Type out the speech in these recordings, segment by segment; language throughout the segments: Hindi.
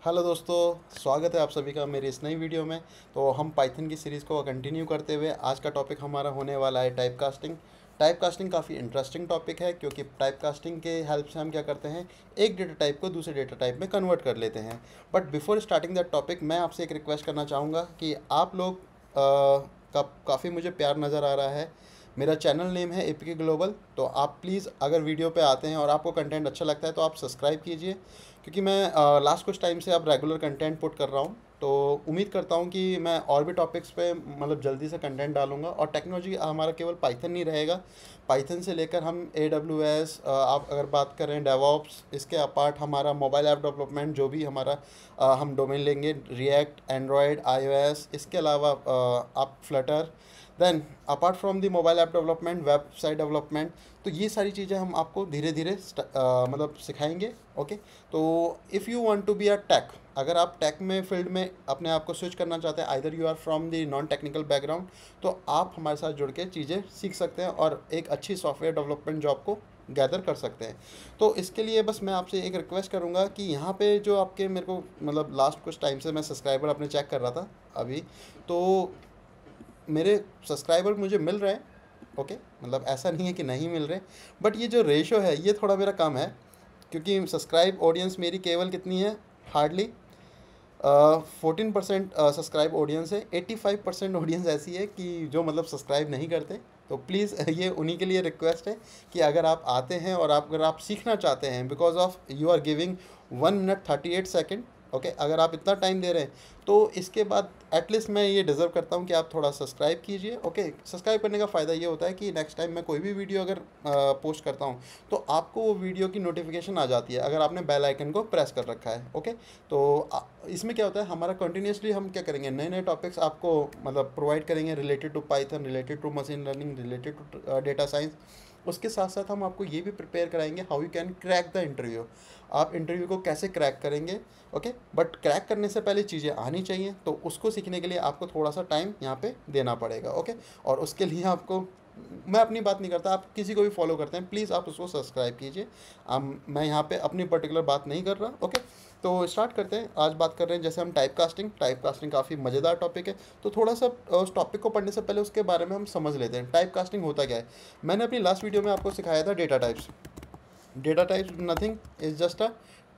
हेलो दोस्तों, स्वागत है आप सभी का मेरी इस नई वीडियो में। तो हम पाइथन की सीरीज़ को कंटिन्यू करते हुए आज का टॉपिक हमारा होने वाला है टाइप कास्टिंग। टाइप कास्टिंग काफ़ी इंटरेस्टिंग टॉपिक है क्योंकि टाइप कास्टिंग के हेल्प से हम क्या करते हैं, एक डेटा टाइप को दूसरे डेटा टाइप में कन्वर्ट कर लेते हैं। But before starting that topic मैं आपसे एक रिक्वेस्ट करना चाहूँगा कि आप लोग का काफ़ी मुझे प्यार नज़र आ रहा है। मेरा चैनल नेम है एपीके ग्लोबल। तो आप प्लीज़ अगर वीडियो पे आते हैं और आपको कंटेंट अच्छा लगता है तो आप सब्सक्राइब कीजिए, क्योंकि मैं लास्ट कुछ टाइम से अब रेगुलर कंटेंट पुट कर रहा हूँ। तो उम्मीद करता हूँ कि मैं और भी टॉपिक्स पे मतलब जल्दी से कंटेंट डालूंगा। और टेक्नोलॉजी हमारा केवल पाइथन नहीं रहेगा, पाइथन से लेकर हम AWS, आप अगर बात करें डेवॉप्स, इसके अपार्ट हमारा मोबाइल ऐप डेवलपमेंट जो भी हमारा हम डोमेन लेंगे, रिएक्ट, एंड्रॉयड, iOS, इसके अलावा आप Flutter, then apart from the mobile app development, website development. तो ये सारी चीज़ें हम आपको धीरे धीरे मतलब सिखाएंगे। ओके। तो if you want to be a tech, अगर आप टेक में फील्ड में अपने आप को स्विच करना चाहते हैं, either you are from the non technical background, तो आप हमारे साथ जुड़ के चीज़ें सीख सकते हैं और एक अच्छी सॉफ्टवेयर डेवलपमेंट जॉब को गैदर कर सकते हैं। तो इसके लिए बस मैं आपसे एक रिक्वेस्ट करूंगा कि यहाँ पे जो आपके मेरे को मतलब लास्ट कुछ टाइम से मैं सब्सक्राइबर अपने चेक कर रहा था अभी, तो मेरे सब्सक्राइबर मुझे मिल रहे हैं। ओके, मतलब ऐसा नहीं है कि नहीं मिल रहे, बट ये जो रेशो है ये थोड़ा मेरा कम है, क्योंकि सब्सक्राइब ऑडियंस मेरी केवल कितनी है, हार्डली 14% सब्सक्राइब ऑडियंस है। 85% ऑडियंस ऐसी है कि जो मतलब सब्सक्राइब नहीं करते। तो प्लीज़ ये उन्हीं के लिए रिक्वेस्ट है कि अगर आप आते हैं और अगर आप सीखना चाहते हैं, because of you are giving 1 minute 38 second. Okay, अगर आप इतना टाइम दे रहे हैं तो इसके बाद एटलीस्ट मैं ये डिज़र्व करता हूँ कि आप थोड़ा सब्सक्राइब कीजिए। ओके, सब्सक्राइब करने का फ़ायदा ये होता है कि नेक्स्ट टाइम मैं कोई भी वीडियो अगर पोस्ट करता हूँ तो आपको वो वीडियो की नोटिफिकेशन आ जाती है अगर आपने बेल आइकन को प्रेस कर रखा है। ओके। तो इसमें क्या होता है, हमारा कंटिन्यूसली हम क्या करेंगे, नए नए टॉपिक्स आपको मतलब प्रोवाइड करेंगे related to Python, related to machine learning, related to data science. उसके साथ साथ हम आपको ये भी प्रिपेयर कराएंगे how you can crack the interview, आप इंटरव्यू को कैसे क्रैक करेंगे। ओके, बट क्रैक करने से पहले चीज़ें आनी चाहिए, तो उसको सीखने के लिए आपको थोड़ा सा टाइम यहाँ पे देना पड़ेगा। ओके, और उसके लिए आपको, मैं अपनी बात नहीं करता, आप किसी को भी फॉलो करते हैं प्लीज़ आप उसको सब्सक्राइब कीजिए। मैं यहाँ पे अपनी पर्टिकुलर बात नहीं कर रहा। ओके, तो स्टार्ट करते हैं। आज बात कर रहे हैं जैसे हम टाइप कास्टिंग। टाइप कास्टिंग काफ़ी मज़ेदार टॉपिक है, तो थोड़ा सा उस टॉपिक को पढ़ने से पहले उसके बारे में हम समझ लेते हैं टाइप कास्टिंग होता क्या है। मैंने अपनी लास्ट वीडियो में आपको सिखाया था data types. Data types nothing is just a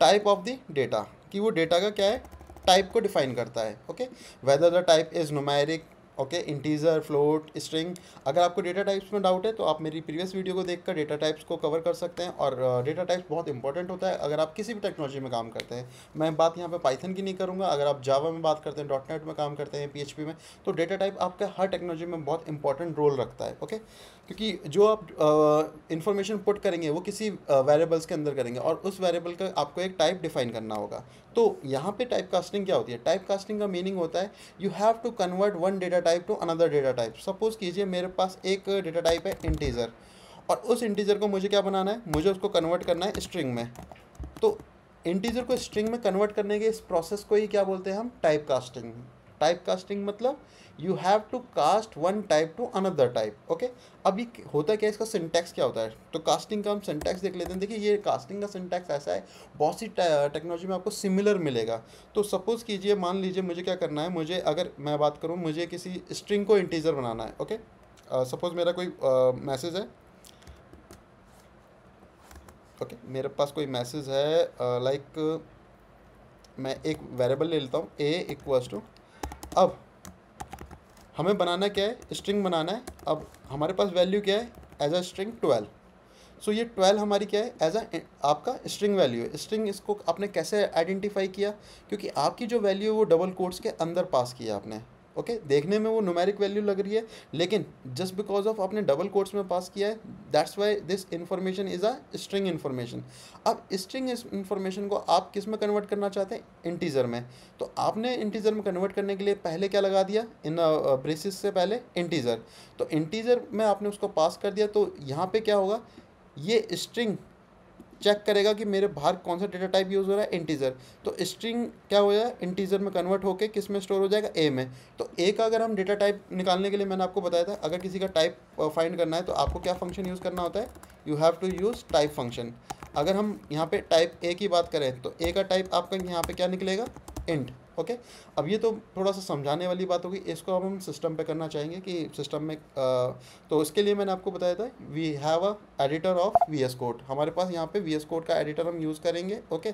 type of the data, कि वो डेटा का क्या है, टाइप को डिफाइन करता है। Okay, whether the type is numeric, okay, integer, float, string. अगर आपको डेटा टाइप्स में डाउट है तो आप मेरी प्रीवियस वीडियो को देखकर डेटा टाइप्स को कवर कर सकते हैं। और डेटा टाइप्स बहुत इंपॉर्टेंट होता है अगर आप किसी भी टेक्नोलॉजी में काम करते हैं। मैं बात यहाँ पे पाइथन की नहीं करूँगा, अगर आप जावा में बात करते हैं, .NET में काम करते हैं, PHP में, तो डेटा टाइप आपका हर टेक्नोलॉजी में बहुत इंपॉर्टेंट रोल रखता है। ओके, क्योंकि जो आप इंफॉर्मेशन पुट करेंगे वो किसी वेरिएबल्स के अंदर करेंगे और उस वेरिएबल का आपको एक टाइप डिफाइन करना होगा। तो यहाँ पे टाइप कास्टिंग क्या होती है, टाइप कास्टिंग का मीनिंग होता है you have to convert one data type to another data type. Suppose कीजिए मेरे पास एक डेटा टाइप है इंटीजर, और उस इंटीजर को मुझे क्या बनाना है, मुझे उसको कन्वर्ट करना है स्ट्रिंग में। तो इंटीजर को स्ट्रिंग में कन्वर्ट करने के इस प्रोसेस को ही क्या बोलते हैं हम, टाइप कास्टिंग। टाइप कास्टिंग मतलब you have to cast one type to another type. Okay, अभी होता क्या है, इसका सिंटैक्स क्या होता है, तो कास्टिंग का हम सिंटैक्स देख लेते हैं। देखिए ये कास्टिंग का सिंटैक्स ऐसा है, बहुत सी टेक्नोलॉजी में आपको सिमिलर मिलेगा। तो सपोज़ कीजिए, मान लीजिए मुझे क्या करना है, मुझे अगर मैं बात करूँ, मुझे किसी स्ट्रिंग को इंटीजर बनाना है। ओके, सपोज़ मेरा कोई मैसेज है। ओके, मेरे पास कोई मैसेज है, लाइक मैं एक वेरिएबल ले लेता हूँ ए इक्वल्स टू, अब हमें बनाना क्या है, स्ट्रिंग बनाना है। अब हमारे पास वैल्यू क्या है, एज अ स्ट्रिंग 12। सो ये 12 हमारी क्या है, एज अ आपका स्ट्रिंग वैल्यू है। स्ट्रिंग इसको आपने कैसे आइडेंटिफाई किया, क्योंकि आपकी जो वैल्यू है वो डबल कोट्स के अंदर पास किया आपने। ओके, देखने में वो न्यूमेरिक वैल्यू लग रही है, लेकिन जस्ट बिकॉज ऑफ आपने डबल कोट्स में पास किया है, that's why this information is a string information. अब स्ट्रिंग इन्फॉर्मेशन को आप किस में कन्वर्ट करना चाहते हैं, इंटीजर में। तो आपने इंटीजर में कन्वर्ट करने के लिए पहले क्या लगा दिया, इन ब्रेसिस से पहले इंटीजर। तो इंटीजर में आपने उसको पास कर दिया, तो यहाँ पे क्या होगा, ये स्ट्रिंग चेक करेगा कि मेरे बाहर कौन सा डेटा टाइप यूज़ हो रहा है, इंटीजर। तो स्ट्रिंग क्या हो जाएगा, इंटीजर में कन्वर्ट होकर किस में स्टोर हो जाएगा, ए में। तो ए का अगर हम डेटा टाइप निकालने के लिए, मैंने आपको बताया था, अगर किसी का टाइप फाइंड करना है तो आपको क्या फंक्शन यूज़ करना होता है, you have to use type function. अगर हम यहाँ पे टाइप ए की बात करें तो ए का टाइप आपका यहाँ पे क्या निकलेगा, इंट। ओके, अब ये तो थोड़ा सा समझाने वाली बात होगी, इसको अब हम सिस्टम पे करना चाहेंगे कि सिस्टम में तो इसके लिए मैंने आपको बताया था we have a editor of V S code, हमारे पास यहाँ पे वी एस कोड का एडिटर हम यूज़ करेंगे। ओके,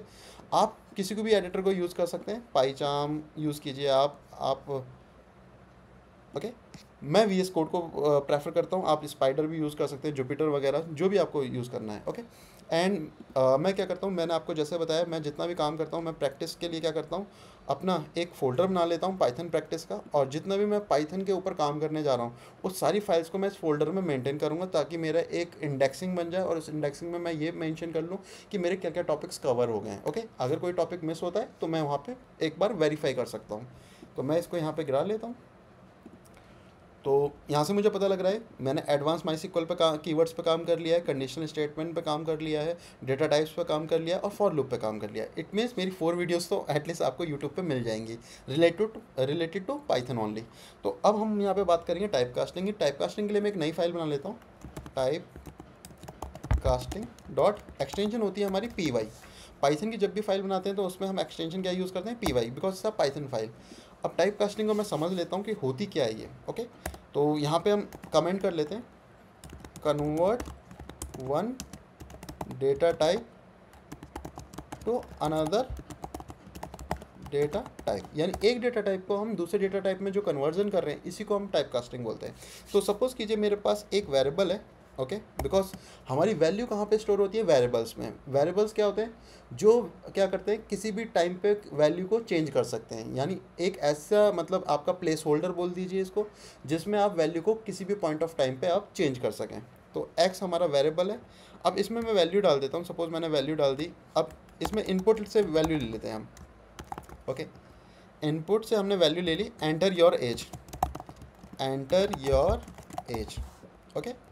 आप किसी को भी एडिटर को यूज़ कर सकते हैं, पाईचार्म यूज़ कीजिए आप ओके, मैं वी एस कोड को प्रेफर करता हूँ, आप स्पाइडर भी यूज़ कर सकते हैं, जुपिटर वगैरह जो भी आपको यूज़ करना है। ओके, एंड मैं क्या करता हूँ, मैंने आपको जैसे बताया, मैं जितना भी काम करता हूँ मैं प्रैक्टिस के लिए क्या करता हूँ, अपना एक फ़ोल्डर बना लेता हूँ पाइथन प्रैक्टिस का, और जितना भी मैं पाइथन के ऊपर काम करने जा रहा हूँ उस सारी फाइल्स को मैं इस फोल्डर में मेंटेन करूँगा, ताकि मेरा एक इंडेक्सिंग बन जाए, और उस इंडेक्सिंग में मैं ये मेंशन कर लूँ कि मेरे क्या क्या टॉपिक्स कवर हो गए हैं। ओके, अगर कोई टॉपिक मिस होता है तो मैं वहाँ पर एक बार वेरीफाई कर सकता हूँ। तो मैं इसको यहाँ पर गिरा लेता हूँ। तो यहाँ से मुझे पता लग रहा है मैंने एडवांस माइसिक्वल पे कीवर्ड्स पे काम कर लिया है, कंडीशनल स्टेटमेंट पे काम कर लिया है, डेटा टाइप्स पे काम कर लिया है, और फॉर लूप पे काम कर लिया है। इट मीन्स मेरी 4 वीडियोस तो एटलीस्ट आपको यूट्यूब पे मिल जाएंगी रिलेटेड टू पाइथन ओनली। तो अब हम यहाँ पे बात करेंगे टाइप कास्टिंग की। टाइप कास्टिंग के लिए मैं एक नई फाइल बना लेता हूँ, टाइप कास्टिंग डॉट, एक्सटेंशन होती है हमारी पी वाई। पाइथन की जब भी फाइल बनाते हैं तो उसमें हम एक्सटेंशन क्या यूज़ करते हैं, P Y, because it's a Python file. अब टाइप कास्टिंग को मैं समझ लेता हूँ कि होती क्या है ये। ओके, तो यहाँ पे हम कमेंट कर लेते हैं, convert one data type to another data type, यानी एक डेटा टाइप को हम दूसरे डेटा टाइप में जो कन्वर्जन कर रहे हैं इसी को हम टाइप कास्टिंग बोलते हैं। तो सपोज़ कीजिए मेरे पास एक वेरिएबल है। ओके, बिकॉज हमारी वैल्यू कहाँ पे स्टोर होती है, वेरिएबल्स में। वेरिएबल्स क्या होते हैं, जो क्या करते हैं किसी भी टाइम पे वैल्यू को चेंज कर सकते हैं, यानी एक ऐसा मतलब आपका प्लेस होल्डर बोल दीजिए इसको, जिसमें आप वैल्यू को किसी भी पॉइंट ऑफ टाइम पे आप चेंज कर सकें। तो एक्स हमारा वेरिएबल है। अब इसमें मैं वैल्यू डाल देता हूँ, सपोज़ मैंने वैल्यू डाल दी। अब इसमें इनपुट से वैल्यू ले लेते हैं हम। ओके, इनपुट से हमने वैल्यू ले ली, enter your age, enter your age. Okay,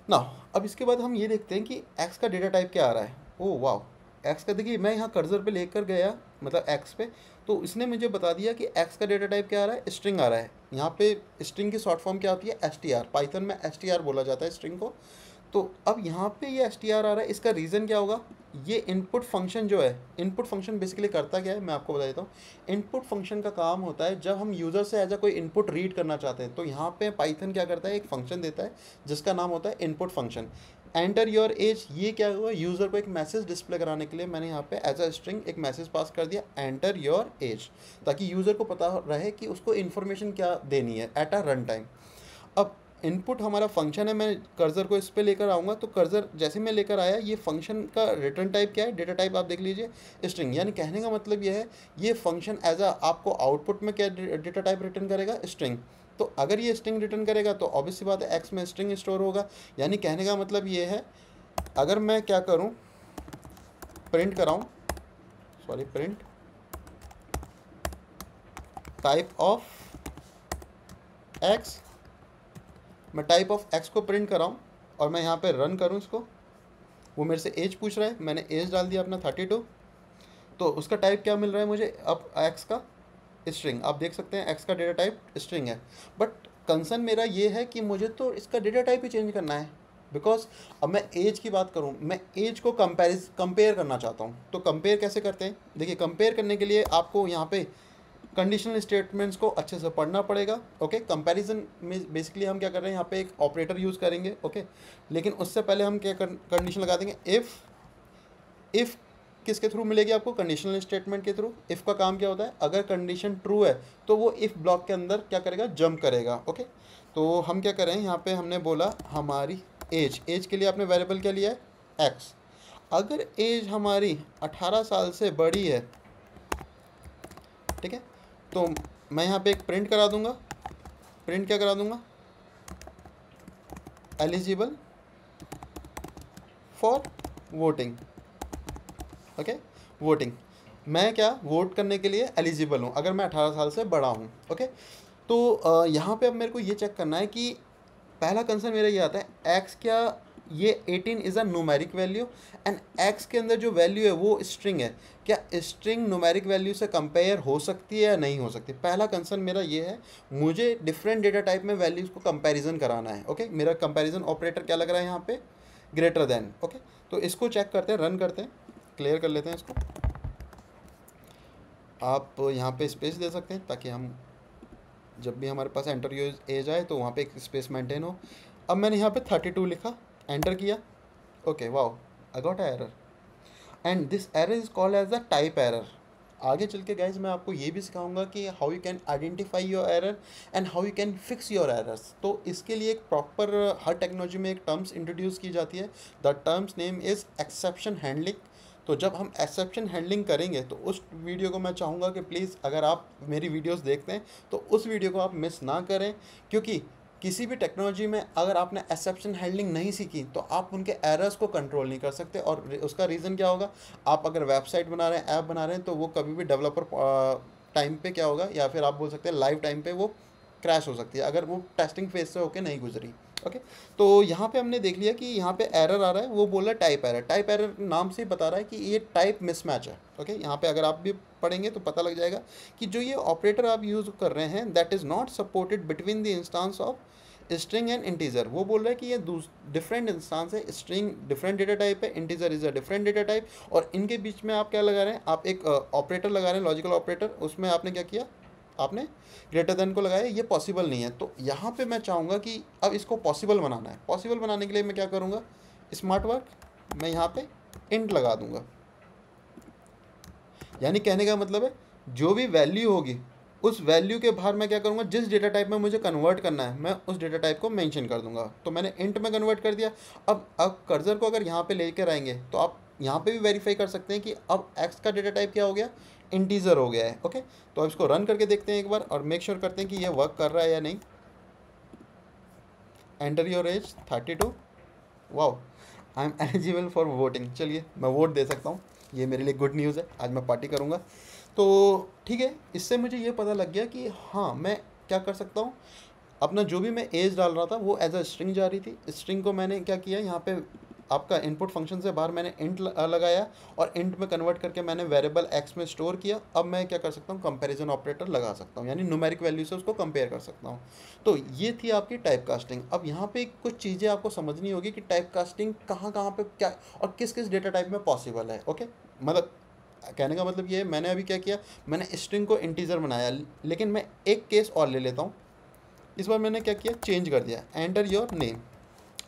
ना अब इसके बाद हम ये देखते हैं कि एक्स का डेटा टाइप क्या आ रहा है। ओह वाह, एक्स का देखिए मैं यहाँ कर्सर पे लेकर गया, मतलब एक्स पे, तो इसने मुझे बता दिया कि एक्स का डेटा टाइप क्या आ रहा है, स्ट्रिंग आ रहा है। यहाँ पे स्ट्रिंग की शॉर्ट फॉर्म क्या होती है, एस टी आर, पाइथन में एस टी आर बोला जाता है स्ट्रिंग को। तो अब यहाँ पे ये एस टी आर आ रहा है, इसका रीज़न क्या होगा, ये इनपुट फंक्शन जो है, इनपुट फंक्शन बेसिकली करता क्या है मैं आपको बता देता हूँ। इनपुट फंक्शन का काम होता है जब हम यूज़र से एज अ कोई इनपुट रीड करना चाहते हैं, तो यहाँ पे पाइथन क्या करता है, एक फंक्शन देता है जिसका नाम होता है input function. Enter your as, ये क्या हुआ, यूज़र को एक मैसेज डिस्प्ले कराने के लिए मैंने यहाँ पे एज अ स्ट्रिंग एक मैसेज पास कर दिया, एंटर योर एज, ताकि यूज़र को पता रहे कि उसको इन्फॉर्मेशन क्या देनी है एट अ रन टाइम। अब इनपुट हमारा फंक्शन है, मैं कर्सर को इस पर लेकर आऊँगा, तो कर्सर जैसे मैं लेकर आया, ये फंक्शन का रिटर्न टाइप क्या है, डेटा टाइप आप देख लीजिए स्ट्रिंग। यानी कहने का मतलब ये है, ये फंक्शन एज अ आपको आउटपुट में क्या डेटा टाइप रिटर्न करेगा, स्ट्रिंग। तो अगर ये स्ट्रिंग रिटर्न करेगा तो ऑब्वियस सी बात है एक्स में स्ट्रिंग स्टोर होगा। यानी कहने का मतलब ये है, अगर मैं क्या करूँ, प्रिंट कराऊँ, sorry, print type of X, मैं टाइप ऑफ एक्स को प्रिंट कराऊँ और मैं यहाँ पे रन करूँ इसको, वो मेरे से एज पूछ रहा है, मैंने एज डाल दिया अपना 32, तो उसका टाइप क्या मिल रहा है मुझे, अब एक्स का स्ट्रिंग। आप देख सकते हैं एक्स का डेटा टाइप स्ट्रिंग है। बट कंसर्न मेरा ये है कि मुझे तो इसका डेटा टाइप ही चेंज करना है, बिकॉज अब मैं एज की बात करूँ, मैं एज को कंपेयर करना चाहता हूँ। तो कंपेयर कैसे करते हैं, देखिए कंपेयर करने के लिए आपको यहाँ पे कंडीशनल स्टेटमेंट्स को अच्छे से पढ़ना पड़ेगा। ओके, कंपैरिजन में बेसिकली हम क्या कर रहे हैं, यहाँ पे एक ऑपरेटर यूज़ करेंगे। ओके, लेकिन उससे पहले हम क्या कंडीशन लगा देंगे, इफ़ किसके थ्रू मिलेगी आपको, कंडीशनल स्टेटमेंट के थ्रू। इफ़ का काम क्या होता है, अगर कंडीशन ट्रू है तो वो इफ़ ब्लॉक के अंदर क्या करेगा, जंप करेगा। ओके, तो हम क्या करें, यहाँ पे हमने बोला हमारी एज के लिए आपने वेरिएबल क्या लिया है, एक्स। अगर एज हमारी 18 साल से बड़ी है, ठीक है, तो मैं यहाँ पे एक प्रिंट करा दूंगा। प्रिंट क्या करा दूंगा, eligible for voting. Okay, voting, मैं क्या वोट करने के लिए एलिजिबल हूँ अगर मैं 18 साल से बड़ा हूँ। ओके, तो यहाँ पे अब मेरे को ये चेक करना है कि पहला कंसर्न मेरा ये आता है, एक्स क्या ये 18 is a numeric value, and x के अंदर जो वैल्यू है वो स्ट्रिंग है, क्या स्ट्रिंग न्यूमेरिक वैल्यू से कंपेयर हो सकती है या नहीं हो सकती। पहला कंसर्न मेरा ये है, मुझे डिफरेंट डेटा टाइप में वैल्यूज़ को कंपैरिजन कराना है। ओके, मेरा कंपैरिजन ऑपरेटर क्या लग रहा है यहाँ पे, ग्रेटर देन। ओके, तो इसको चेक करते हैं, रन करते हैं, क्लियर कर लेते हैं इसको। आप यहाँ पे स्पेस दे सकते हैं ताकि हम जब भी हमारे पास एंटर योर एज आए तो वहाँ पे एक स्पेस मेंटेन हो। अब मैंने यहाँ पे 32 लिखा, एंटर किया, okay wow I got a error and this error is called as a type error. आगे चल के गाइज मैं आपको ये भी सिखाऊंगा कि how you can identify your error and how you can fix your errors. तो इसके लिए एक प्रॉपर हर टेक्नोलॉजी में एक टर्म्स इंट्रोड्यूस की जाती है। The terms name is exception handling. तो जब हम एक्सेप्शन हैंडलिंग करेंगे तो उस वीडियो को मैं चाहूँगा कि प्लीज़ अगर आप मेरी वीडियोस देखते हैं तो उस वीडियो को आप मिस ना करें, क्योंकि किसी भी टेक्नोलॉजी में अगर आपने एक्सेप्शन हैंडलिंग नहीं सीखी तो आप उनके एरर्स को कंट्रोल नहीं कर सकते। और उसका रीज़न क्या होगा, आप अगर वेबसाइट बना रहे हैं, ऐप बना रहे हैं, तो वो कभी भी डेवलपर टाइम पे क्या होगा, या फिर आप बोल सकते हैं लाइव टाइम पे वो क्रैश हो सकती है अगर वो टेस्टिंग फेज से होकर नहीं गुजरी। ओके, तो यहाँ पे हमने देख लिया कि यहाँ पे एरर आ रहा है, वो बोल रहा है टाइप एरर। टाइप एरर नाम से ही बता रहा है कि ये टाइप मिसमैच है। ओके, यहाँ पे अगर आप भी पढ़ेंगे तो पता लग जाएगा कि जो ये ऑपरेटर आप यूज़ कर रहे हैं that is not supported between the instance of string and integer. वो बोल रहा है कि ये डिफरेंट इंस्टांस है, स्ट्रिंग डिफरेंट डेटा टाइप है, integer is a different data type, और इनके बीच में आप क्या लगा रहे हैं, आप एक ऑपरेटर लगा रहे हैं, लॉजिकल ऑपरेटर। उसमें आपने क्या किया, आपने ग्रेटर देन को लगाया, ये पॉसिबल नहीं है। तो यहाँ पे मैं चाहूँगा कि अब इसको पॉसिबल बनाना है। पॉसिबल बनाने के लिए मैं क्या करूँगा, स्मार्ट वर्क, मैं यहाँ पे इंट लगा दूँगा। यानी कहने का मतलब है जो भी वैल्यू होगी उस वैल्यू के बाहर मैं क्या करूँगा, जिस डेटा टाइप में मुझे कन्वर्ट करना है मैं उस डेटा टाइप को मेंशन कर दूंगा। तो मैंने इंट में कन्वर्ट कर दिया। अब कर्सर को अगर यहाँ पे लेकर आएंगे तो आप यहाँ पे भी वेरीफाई कर सकते हैं कि अब एक्स का डेटा टाइप क्या हो गया, इंटीजर हो गया है। ओके, तो अब इसको रन करके देखते हैं एक बार और मेक श्योर करते हैं कि ये वर्क कर रहा है या नहीं। Enter your as 32, wow I am eligible for voting. चलिए मैं वोट दे सकता हूँ, ये मेरे लिए गुड न्यूज़ है, आज मैं पार्टी करूँगा। तो ठीक है, इससे मुझे ये पता लग गया कि हाँ मैं क्या कर सकता हूँ, अपना जो भी मैं एज डाल रहा था वो एज अ स्ट्रिंग जा रही थी। स्ट्रिंग को मैंने क्या किया, यहाँ पे आपका इनपुट फंक्शन से बाहर मैंने इंट लगाया और इंट में कन्वर्ट करके मैंने वेरिएबल एक्स में स्टोर किया। अब मैं क्या कर सकता हूँ, कंपैरिजन ऑपरेटर लगा सकता हूँ, यानी न्यूमेरिक वैल्यू से उसको कंपेयर कर सकता हूँ। तो ये थी आपकी टाइप कास्टिंग। अब यहाँ पे कुछ चीज़ें आपको समझनी होगी कि टाइप कास्टिंग कहाँ कहाँ पे क्या और किस किस डेटा टाइप में पॉसिबल है। ओके, मतलब कहने का मतलब ये है, मैंने अभी क्या किया, मैंने स्ट्रिंग को इंटीजर बनाया, लेकिन मैं एक केस और ले लेता हूँ। इस बार मैंने क्या किया, चेंज कर दिया, एंटर योर नेम।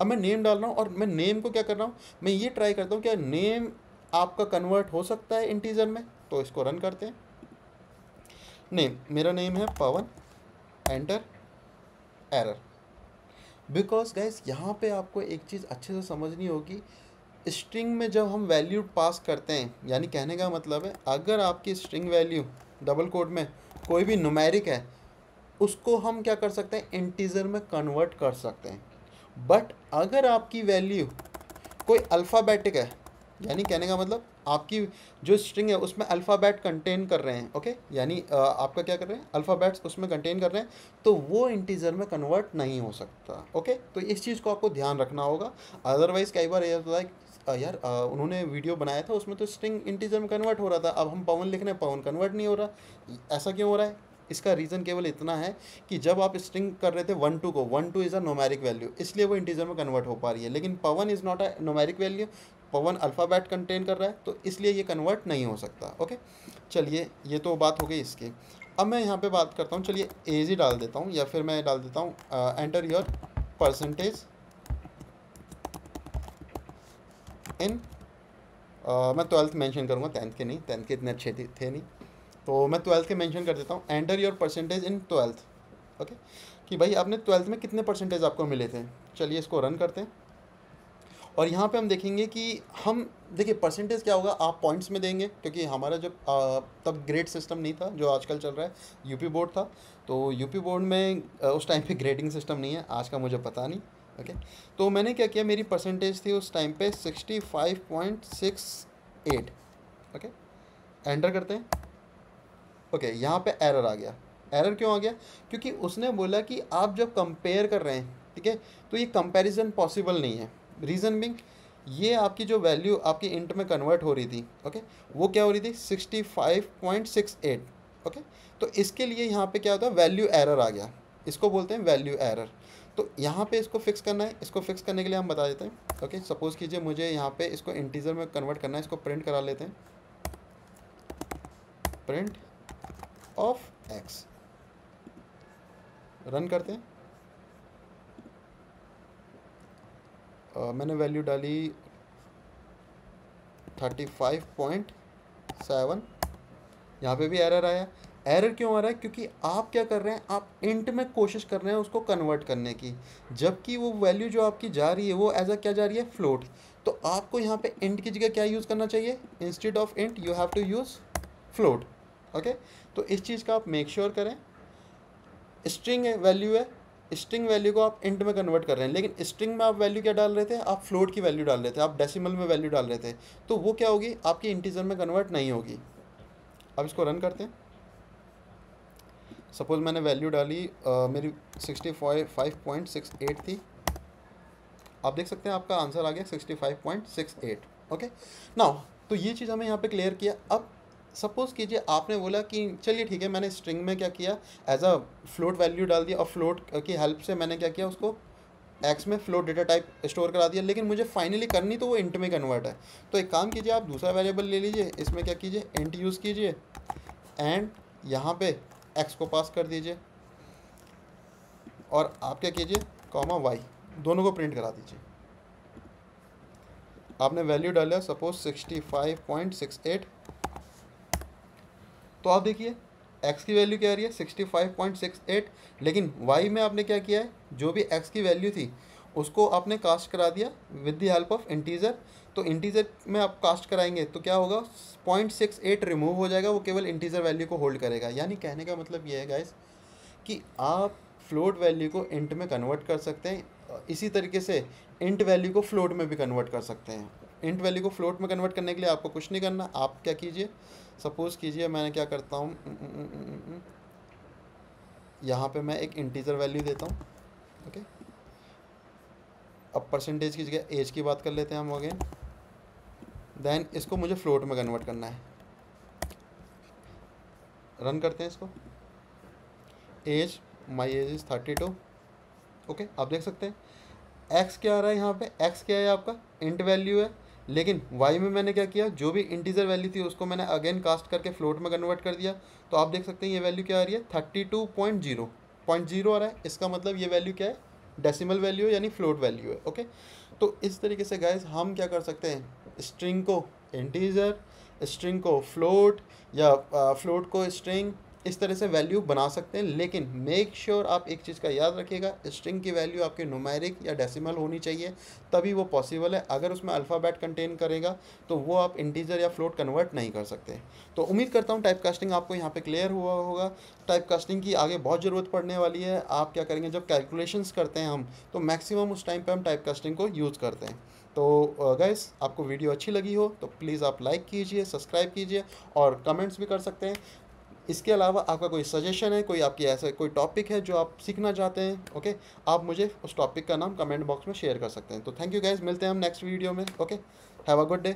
अब मैं नेम डाल रहा हूँ और मैं नेम को क्या कर रहा हूँ, मैं ये ट्राई करता हूँ क्या नेम आपका कन्वर्ट हो सकता है इंटीजर में। तो इसको रन करते हैं। नेम, मेरा नेम है पवन, एंटर, एरर। बिकॉज गाइस यहाँ पे आपको एक चीज़ अच्छे से समझनी होगी, स्ट्रिंग में जब हम वैल्यू पास करते हैं, यानी कहने का मतलब है अगर आपकी स्ट्रिंग वैल्यू डबल कोट में कोई भी न्यूमेरिक है उसको हम क्या कर सकते हैं, इंटीजर में कन्वर्ट कर सकते हैं। बट अगर आपकी वैल्यू कोई अल्फ़ाबेटिक है, यानी कहने का मतलब आपकी जो स्ट्रिंग है उसमें अल्फ़ाबेट कंटेन कर रहे हैं, ओके, यानी आपका क्या कर रहे हैं, अल्फ़ाबेट्स उसमें कंटेन कर रहे हैं, तो वो इंटीजर में कन्वर्ट नहीं हो सकता। ओके, तो इस चीज़ को आपको ध्यान रखना होगा। अदरवाइज़ कई बार ये होता है यार उन्होंने वीडियो बनाया था उसमें तो स्ट्रिंग इंटीजर में कन्वर्ट हो रहा था, अब हम पवन लिख रहे हैं पवन कन्वर्ट नहीं हो रहा, ऐसा क्यों हो रहा है। इसका रीज़न केवल इतना है कि जब आप स्ट्रिंग कर रहे थे 1 2 को, 1 2 इज़ अ नोमेरिक वैल्यू, इसलिए वो इंटीजर में कन्वर्ट हो पा रही है, लेकिन Pavan is not a numeric value, Pavan alphabet contain कर रहा है, तो इसलिए ये कन्वर्ट नहीं हो सकता। ओके, चलिए ये तो बात हो गई इसकी। अब मैं यहाँ पे बात करता हूँ, चलिए एज ही डाल देता हूँ, या फिर मैं डाल देता हूँ एंटर योर परसेंटेज इन, मैं 12th मेंशन करूँगा, 10th के नहीं, 10th के इतने अच्छे थे नहीं, तो मैं 12th के मेंशन कर देता हूँ। Enter your percentage in 12th। Okay, कि भाई आपने 12th में कितने परसेंटेज आपको मिले थे। चलिए इसको रन करते हैं और यहाँ पे हम देखेंगे कि हम देखिए परसेंटेज क्या होगा, आप पॉइंट्स में देंगे, क्योंकि हमारा जब तब ग्रेड सिस्टम नहीं था जो आजकल चल रहा है, यूपी बोर्ड था। तो यूपी बोर्ड में उस टाइम पे ग्रेडिंग सिस्टम नहीं है, आज का मुझे पता नहीं। ओके, तो मैंने क्या किया, मेरी परसेंटेज थी उस टाइम पे 65.68। ओके, एंटर करते हैं। ओके, यहाँ पे एरर आ गया। एरर क्यों आ गया, क्योंकि उसने बोला कि आप जब कंपेयर कर रहे हैं, ठीक है, तो ये कंपैरिजन पॉसिबल नहीं है। रीज़न बिंग, ये आपकी जो वैल्यू आपकी इंट में कन्वर्ट हो रही थी, ओके, वो क्या हो रही थी 65.68। ओके, तो इसके लिए यहाँ पे क्या होता है, वैल्यू एरर आ गया, इसको बोलते हैं वैल्यू एरर। तो तो यहाँ पे इसको फिक्स करना है। इसको फिक्स करने के लिए हम बता देते हैं। ओके, सपोज़ कीजिए मुझे यहाँ पे इसको इंटीजर में कन्वर्ट करना है, इसको प्रिंट करा लेते हैं, प्रिंट ऑफ एक्स, रन करते हैं। मैंने वैल्यू डाली 35.7, यहाँ पे भी एरर आया। एरर क्यों आ रहा है? क्योंकि आप क्या कर रहे हैं, आप इंट में कोशिश कर रहे हैं उसको कन्वर्ट करने की, जबकि वो वैल्यू जो आपकी जा रही है वो एज अ क्या जा रही है, फ्लोट। तो आपको यहाँ पे इंट की जगह क्या यूज़ करना चाहिए, instead of int you have to use float. Okay, तो इस चीज़ का आप मेक श्योर करें। स्ट्रिंग वैल्यू है, स्ट्रिंग वैल्यू को आप इंट में कन्वर्ट कर रहे हैं, लेकिन स्ट्रिंग में आप वैल्यू क्या डाल रहे थे, आप फ्लोट की वैल्यू डाल रहे थे, आप डेसिमल में वैल्यू डाल रहे थे, तो वो क्या होगी, आपकी इंटीजर में कन्वर्ट नहीं होगी। अब इसको रन करते हैं। सपोज़ मैंने वैल्यू डाली मेरी 65.68 थी, आप देख सकते हैं आपका आंसर आ गया 65.68। ओके, नाउ तो ये चीज़ हमें यहाँ पे क्लियर किया। अब सपोज़ कीजिए आपने बोला कि चलिए ठीक है, मैंने स्ट्रिंग में क्या किया, एज अ फ्लोट वैल्यू डाल दिया, और फ्लोट की हेल्प से मैंने क्या किया, उसको एक्स में फ्लोट डेटा टाइप स्टोर करा दिया, लेकिन मुझे फाइनली करनी तो वो इंट में कन्वर्ट है। तो एक काम कीजिए, आप दूसरा वेरिएबल ले लीजिए, इसमें क्या कीजिए, इंट यूज़ कीजिए, एंड यहाँ पे एक्स को पास कर दीजिए, और आप क्या कीजिए, कॉमा वाई, दोनों को प्रिंट करा दीजिए। आपने वैल्यू डाला सपोज 65.68, तो आप देखिए x की वैल्यू क्या आ रही है, 65.68, लेकिन y में आपने क्या किया है, जो भी x की वैल्यू थी उसको आपने कास्ट करा दिया with the help of integer. तो इंटीजर में आप कास्ट कराएंगे तो क्या होगा, 0.68 रिमूव हो जाएगा, वो केवल इंटीजर वैल्यू को होल्ड करेगा। यानी कहने का मतलब ये है गाइस कि आप फ्लोट वैल्यू को इंट में कन्वर्ट कर सकते हैं, इसी तरीके से इंट वैल्यू को फ्लोट में भी कन्वर्ट कर सकते हैं। इंट वैल्यू को फ्लोट में कन्वर्ट करने के लिए आपको कुछ नहीं करना, आप क्या कीजिए, सपोज़ कीजिए मैंने क्या करता हूँ, यहाँ पे मैं एक इंटीजर वैल्यू देता हूँ। ओके, अब परसेंटेज की जगह एज की बात कर लेते हैं हम अगेन, देन इसको मुझे फ्लोट में कन्वर्ट करना है। रन करते हैं इसको। Age, my age is 32। Okay, आप देख सकते हैं एक्स क्या आ रहा है, यहाँ पे एक्स क्या है, आपका इंट वैल्यू है, लेकिन वाई में मैंने क्या किया, जो भी इंटीजर वैल्यू थी उसको मैंने अगेन कास्ट करके फ्लोट में कन्वर्ट कर दिया। तो आप देख सकते हैं ये वैल्यू क्या आ रही है, 32.0 आ रहा है। इसका मतलब ये वैल्यू क्या है, डेसिमल वैल्यू है, यानी फ्लोट वैल्यू है। ओके, तो इस तरीके से गाइज हम क्या कर सकते हैं, स्ट्रिंग को इंटीजर, स्ट्रिंग को फ्लोट, या फ्लोट को स्ट्रिंग, इस तरह से वैल्यू बना सकते हैं। लेकिन मेक श्योर आप एक चीज़ का याद रखिएगा, स्ट्रिंग की वैल्यू आपके न्यूमेरिक या डेसिमल होनी चाहिए, तभी वो पॉसिबल है। अगर उसमें अल्फ़ाबेट कंटेन करेगा तो वो आप इंटीजर या फ्लोट कन्वर्ट नहीं कर सकते। तो उम्मीद करता हूँ टाइप कास्टिंग आपको यहाँ पे क्लियर हुआ होगा। टाइप कास्टिंग की आगे बहुत ज़रूरत पड़ने वाली है। आप क्या करेंगे, जब कैलकुलेशंस करते हैं हम, तो मैक्सिमम उस टाइम पर हम टाइप कास्टिंग को यूज़ करते हैं। तो गाइस, आपको वीडियो अच्छी लगी हो तो प्लीज़ आप लाइक कीजिए, सब्सक्राइब कीजिए, और कमेंट्स भी कर सकते हैं। इसके अलावा आपका कोई सजेशन है, कोई आपकी ऐसा कोई टॉपिक है जो आप सीखना चाहते हैं, ओके, आप मुझे उस टॉपिक का नाम कमेंट बॉक्स में शेयर कर सकते हैं। तो थैंक यू गाइस, मिलते हैं हम नेक्स्ट वीडियो में। Okay, have a good day.